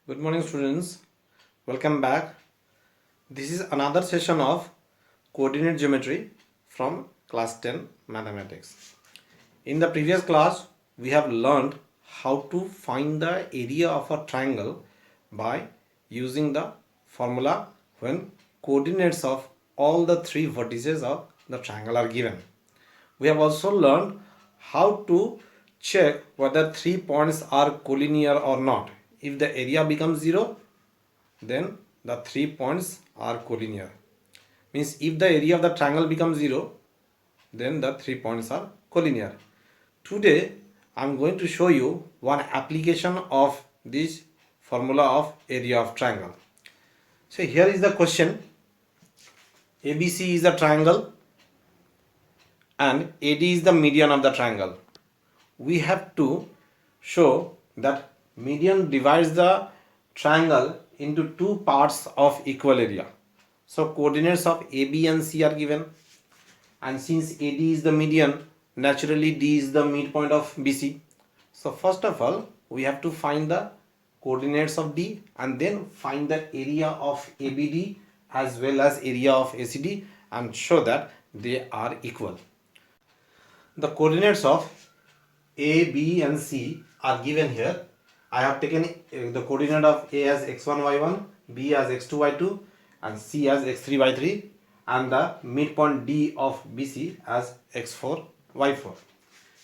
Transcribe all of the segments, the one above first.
Good morning, students. Welcome back. This is another session of coordinate geometry from class 10 mathematics. In the previous class, we have learned how to find the area of a triangle by using the formula when coordinates of all the three vertices of the triangle are given. We have also learned how to check whether 3 points are collinear or not. If the area becomes 0, then the 3 points are collinear. Means if the area of the triangle becomes 0, then the 3 points are collinear. Today I am going to show you one application of this formula of area of triangle. So here is the question. ABC is the triangle and AD is the median of the triangle. We have to show that median divides the triangle into two parts of equal area. So coordinates of AB and C are given, and since AD is the median, naturally D is the midpoint of BC. So first of all, we have to find the coordinates of D and then find the area of ABD as well as area of ACD and show that they are equal. The coordinates of A, B and C are given here. I have taken the coordinate of A as x1, y1, B as x2, y2 and C as x3, y3 and the midpoint D of BC as x4, y4.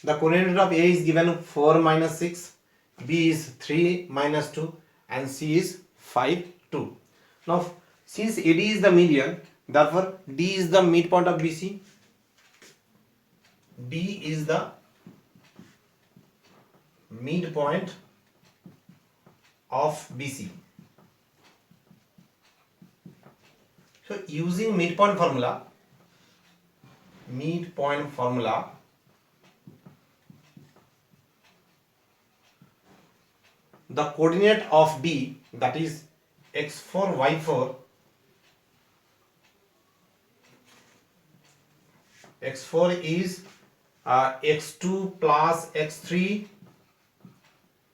The coordinate of A is given 4 minus 6, B is 3 minus 2 and C is 5, 2. Now since AD is the median, therefore D is the midpoint of BC. D is the midpoint of BC. So using midpoint formula, the coordinate of D, that is x4, y4, x4 is x2 plus x3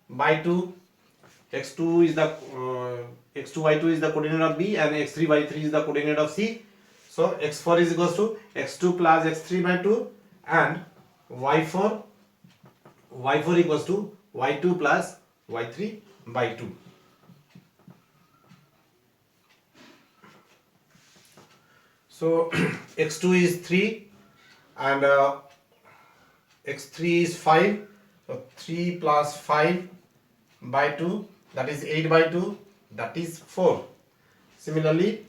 by 2. x2 is the x2 y2 is the coordinate of B and x3 y3 is the coordinate of C. So x4 is equals to x2 plus x3 by 2 and y4 equals to y2 plus y3 by 2. So x2 is 3 and x3 is 5. So 3 plus 5 by 2, that is 8 by 2, that is 4. Similarly,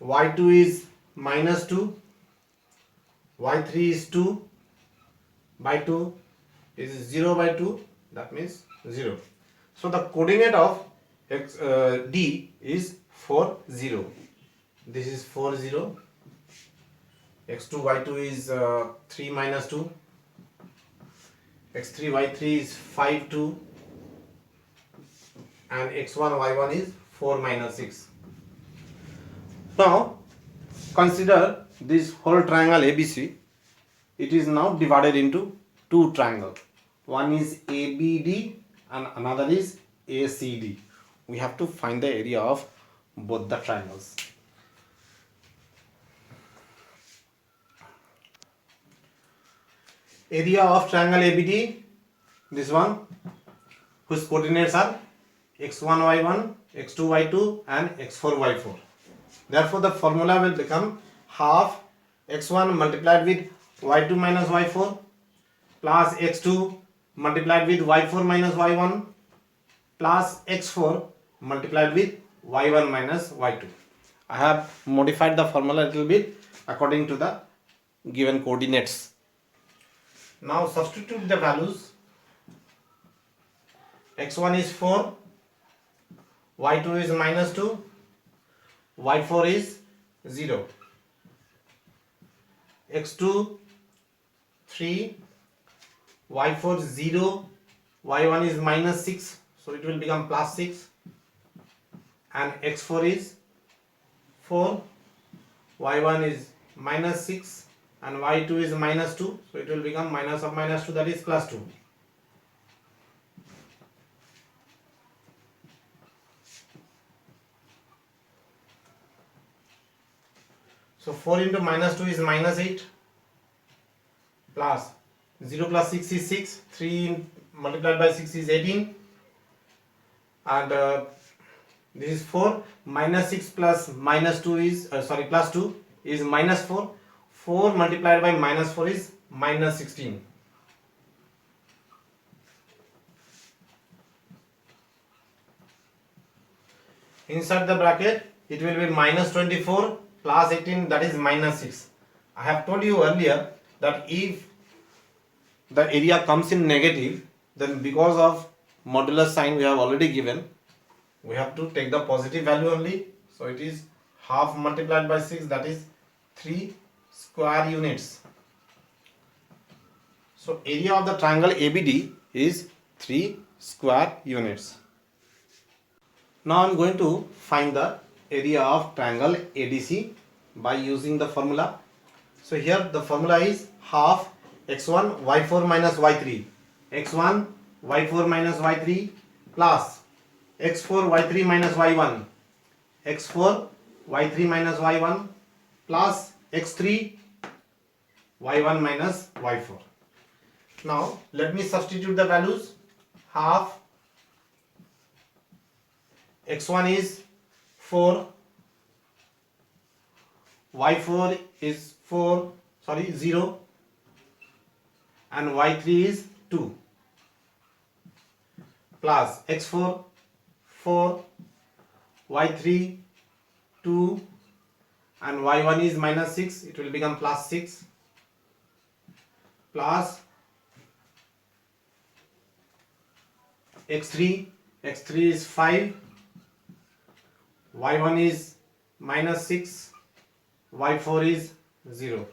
y2 is minus 2, y3 is 2 by 2 is 0 by 2, that means 0. So the coordinate of D is 4, 0. This is 4, 0. x2 y2 is 3 minus 2, x3 y3 is 5, 2 and x1 y1 is 4 minus 6. Now consider this whole triangle ABC. It is now divided into two triangles. One is ABD and another is ACD. We have to find the area of both the triangles. Area of triangle ABD, this one, whose coordinates are x1 y1, x2 y2 and x4 y4. Therefore the formula will become half x1 multiplied with y2 minus y4 plus x2 multiplied with y4 minus y1 plus x4 multiplied with y1 minus y2. I have modified the formula a little bit according to the given coordinates. Now substitute the values. x1 is 4, y2 is minus 2, y4 is 0, x2 3, y4 0, y1 is minus 6, so it will become plus 6, and x4 is 4, y1 is minus 6 and y2 is minus 2, so it will become minus of minus 2, that is plus 2. So 4 into minus 2 is minus 8, plus 0 plus 6 is 6, 3 multiplied by 6 is 18, and this is 4, minus 6 plus minus 2 is plus 2 is minus 4, 4 multiplied by minus 4 is minus 16. Inside the bracket it will be minus 24 plus 18, that is minus 6. I have told you earlier that if the area comes in negative, then because of modulus sign we have already given, we have to take the positive value only. So it is half multiplied by 6, that is 3 square units. So area of the triangle ABD is 3 square units. Now I am going to find the area of triangle ADC by using the formula. So here the formula is half x1 y4 minus y3, x1 y4 minus y3 plus x4 y3 minus y1, x4 y3 minus y1 plus x3 y1 minus y4. Now let me substitute the values. Half x1 is 4, y4 is 0, and y3 is 2, plus x4 4, y3 2, and y1 is minus 6, it will become plus 6, plus x3 is 5, y1 is minus 6, y4 is 0.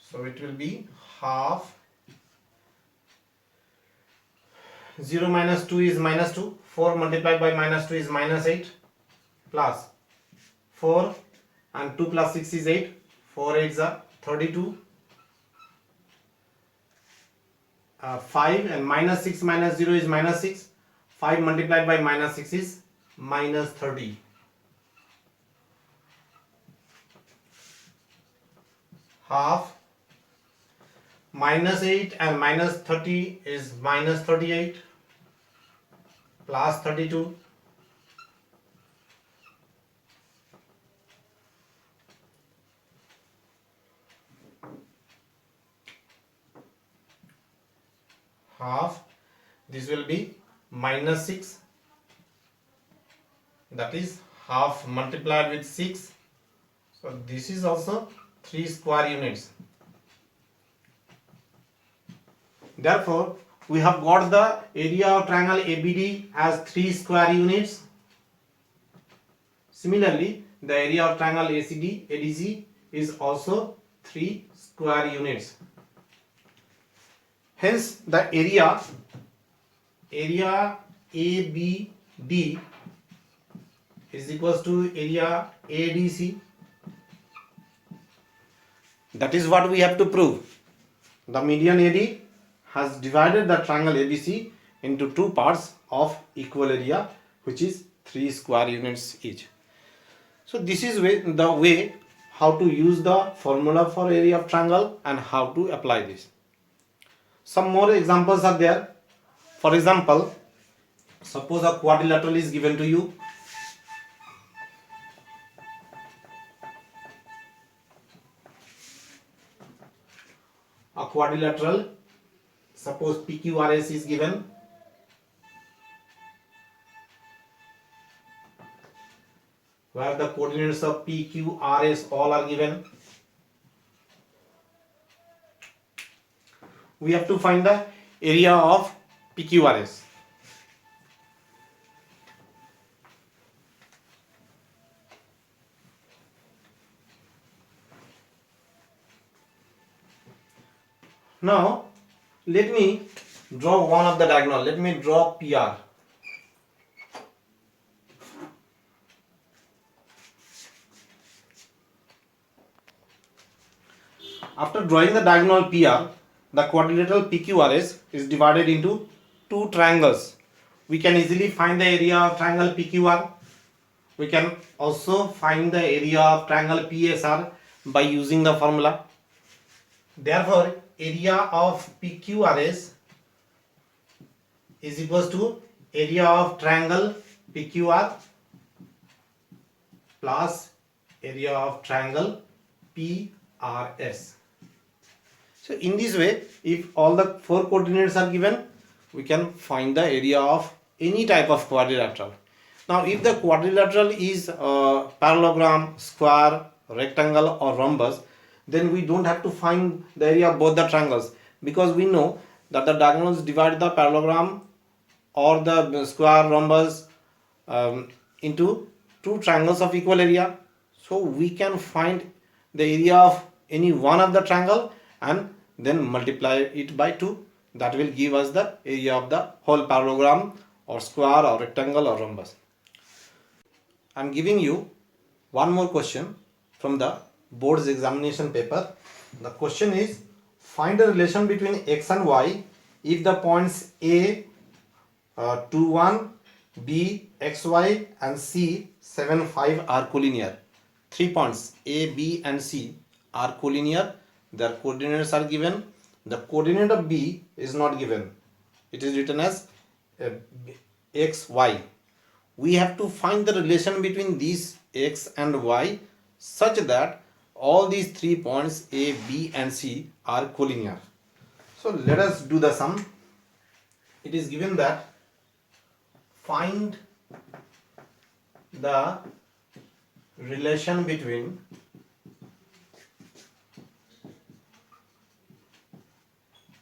So it will be half 0 minus 2 is minus 2, 4 multiplied by minus 2 is minus 8, plus 4 and 2 plus 6 is 8, 4 8s are 32, 5 and minus 6 minus 0 is minus 6, 5 multiplied by minus 6 is minus 30. Half minus 8 and minus 30 is minus 38, plus 32, half, this will be minus 6, that is half multiplied with 6, so this is also 3 square units. Therefore we have got the area of triangle ABD as 3 square units. Similarly the area of triangle ADC is also 3 square units. Hence the area ABD is equals to area ADC. That is what we have to prove. The median AD has divided the triangle ABC into two parts of equal area, which is 3 square units each. So this is the way how to use the formula for area of triangle and how to apply this. Some more examples are there. For example, suppose a quadrilateral is given to you. A quadrilateral, suppose PQRS is given. Where the coordinates of PQRS all are given. We have to find the area of PQRS. Now let me draw one of the diagonal. Let me draw PR. After drawing the diagonal PR, the quadrilateral PQRS is divided into two triangles. We can easily find the area of triangle PQR. We can also find the area of triangle PSR by using the formula. Therefore, area of PQRS is equals to area of triangle PQR plus area of triangle PRS. So in this way, if all the four coordinates are given, we can find the area of any type of quadrilateral. Now if the quadrilateral is parallelogram, square, rectangle or rhombus, then we don't have to find the area of both the triangles, because we know that the diagonals divide the parallelogram or the square, rhombus into two triangles of equal area. So we can find the area of any one of the triangle and then multiply it by 2. That will give us the area of the whole parallelogram or square or rectangle or rhombus. I am giving you one more question from the board's examination paper. The question is, find a relation between x and y if the points A 2 1, B xy and C 7 5 are collinear. 3 points A, B and C are collinear. Their coordinates are given. The coordinate of B is not given. It is written as x, y. We have to find the relation between these x and y such that all these 3 points A, B and C are collinear. So let us do the sum. It is given that find the relation between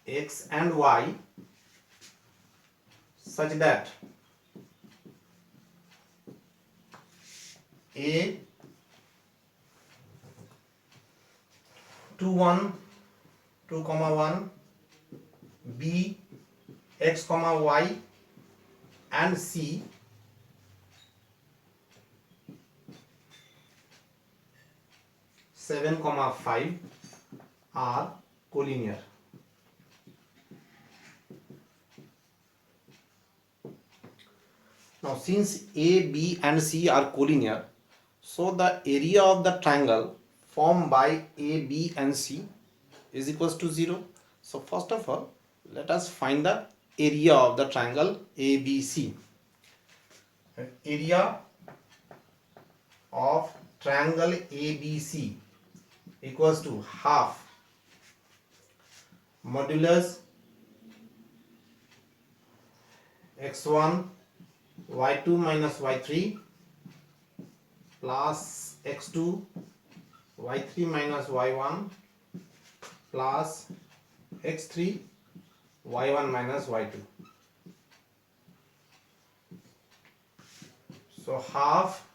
x and y such that A 2 1 2 comma 1, B x comma y and C 7 comma 5 are collinear. Now since A, B and C are collinear, so the area of the triangle formed by A, B and C is equals to 0. So first of all, let us find the area of the triangle ABC. Area of triangle ABC equals to half modulus x1 y2 minus y3 plus x2 y3 minus y1 plus x3 y1 minus y2. So half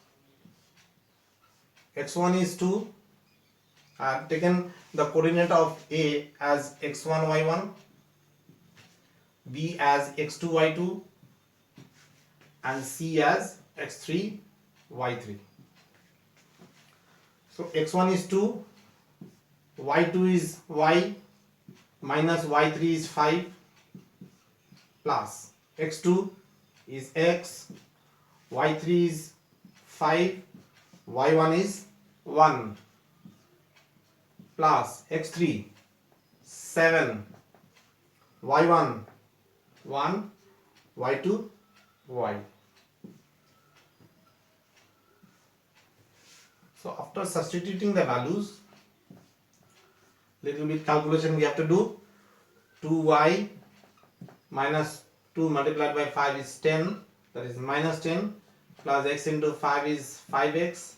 x1 is 2. I have taken the coordinate of A as x1 y1, B as x2 y2 and C as x3 y3. So x1 is 2, y2 is y minus y3 is 5 plus x2 is x, y3 is 5, y1 is 1 plus x3 7, y1 1, y2 y. So after substituting the values, little bit calculation we have to do. 2y minus 2 multiplied by 5 is 10, that is minus 10, plus x into 5 is 5x,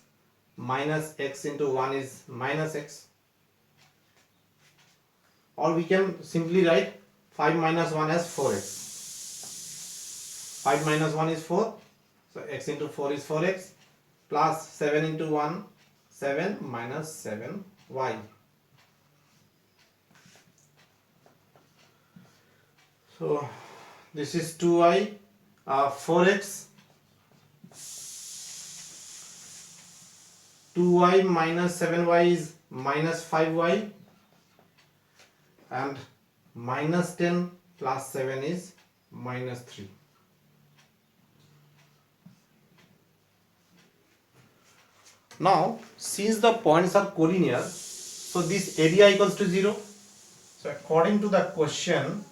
minus x into 1 is minus x. Or we can simply write 5 minus 1 as 4x. 5 minus 1 is 4, so x into 4 is 4x, plus 7 into 1, 7 minus 7y. So this is 2y, 4x, 2y minus 7y is minus 5y, and minus 10 plus 7 is minus 3. Now, since the points are collinear, so this area equals to 0. So according to the question,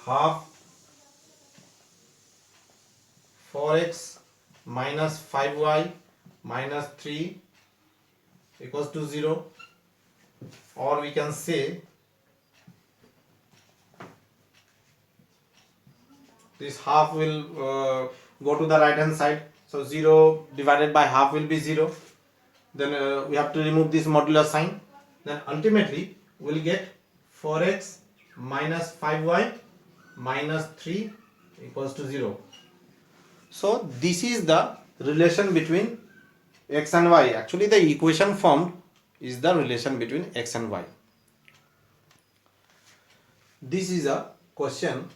half 4x minus 5y minus 3 equals to 0, or we can say this half will go to the right hand side, so 0 divided by half will be 0. Then we have to remove this modular sign, then ultimately we'll get 4x minus 5y minus 3 equals to 0. So this is the relation between x and y. Actually the equation formed is the relation between x and y. This is a question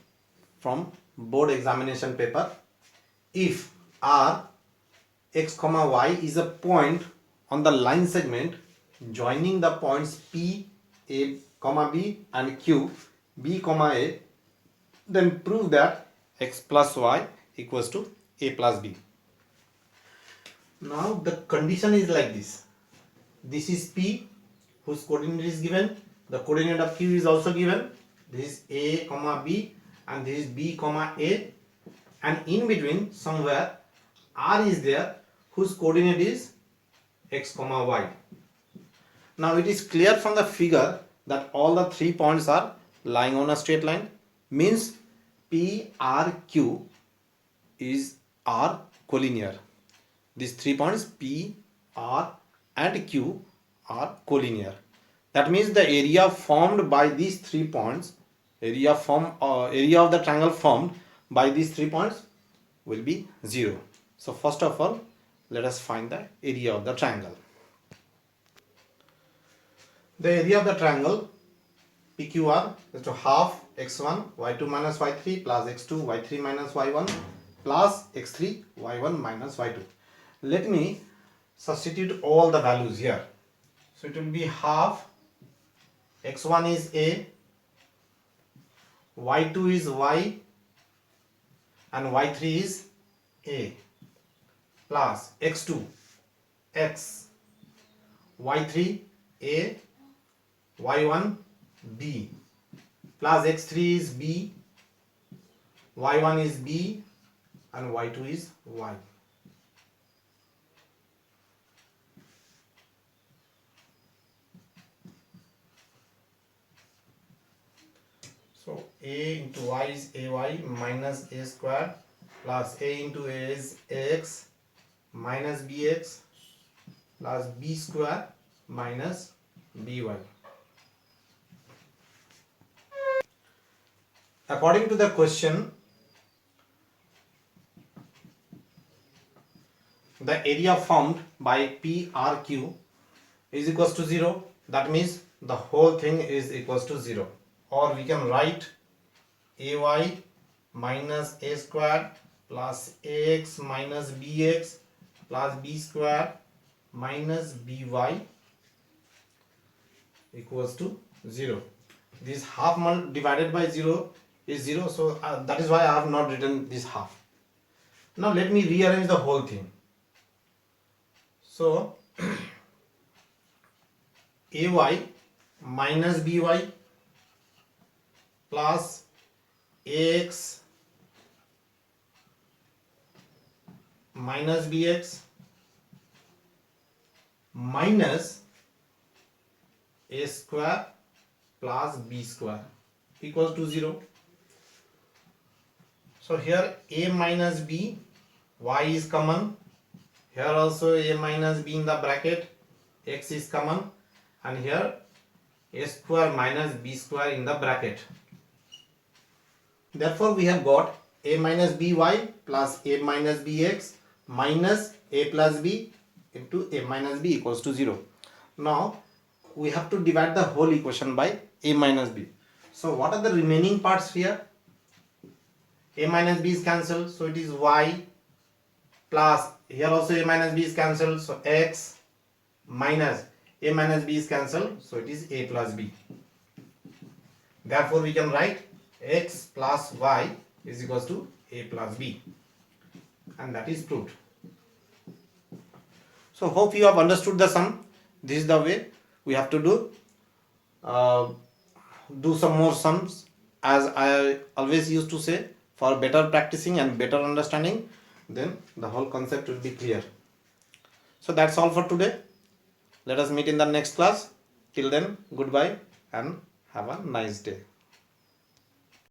from board examination paper. If r x comma y is a point on the line segment joining the points p a comma b and q b comma a, then prove that x plus y equals to a plus b. Now the condition is like this. This is p whose coordinate is given. The coordinate of q is also given. This is a comma b and this is b comma a, and in between somewhere r is there whose coordinate is x comma y. Now it is clear from the figure that all the 3 points are lying on a straight line, means p r q are collinear. These 3 points p r and q are collinear. That means the area formed by these 3 points, area of the triangle formed by these 3 points will be 0. So first of all, let us find the area of the triangle. The area of the triangle PQR is to half x1 y2 minus y3 plus x2 y3 minus y1 plus x3 y1 minus y2. Let me substitute all the values here. So it will be half x1 is a, y2 is y and y3 is a, plus x2 x, y3 a, y1 b, plus x3 is b, y1 is b and y2 is y. So a into y is ay minus a square plus a into a is ax minus bx plus b square minus by. According to the question, the area formed by PRQ is equals to 0. That means the whole thing is equals to 0. Or we can write ay minus a square plus ax minus bx plus b square minus by equals to 0. This half divided by 0 is 0, so that is why I have not written this half. Now let me rearrange the whole thing. So ay minus by plus ax minus bx minus a square plus b square equals to 0. So here a minus b, y is common. Here also a minus b in the bracket, x is common, and here a square minus b square in the bracket. Therefore we have got a minus by plus a minus bx minus a plus b into a minus b equals to 0. Now we have to divide the whole equation by a minus b. So what are the remaining parts here? A minus b is cancelled, so it is y, plus here also a minus b is cancelled, so x, minus a minus b is cancelled, so it is a plus b. Therefore we can write x plus y is equals to a plus b, and that is proved. So hope you have understood the sum. This is the way we have to do. Do some more sums, as I always used to say, for better practicing and better understanding, then the whole concept will be clear. So that's all for today. Let us meet in the next class. Till then, goodbye and have a nice day.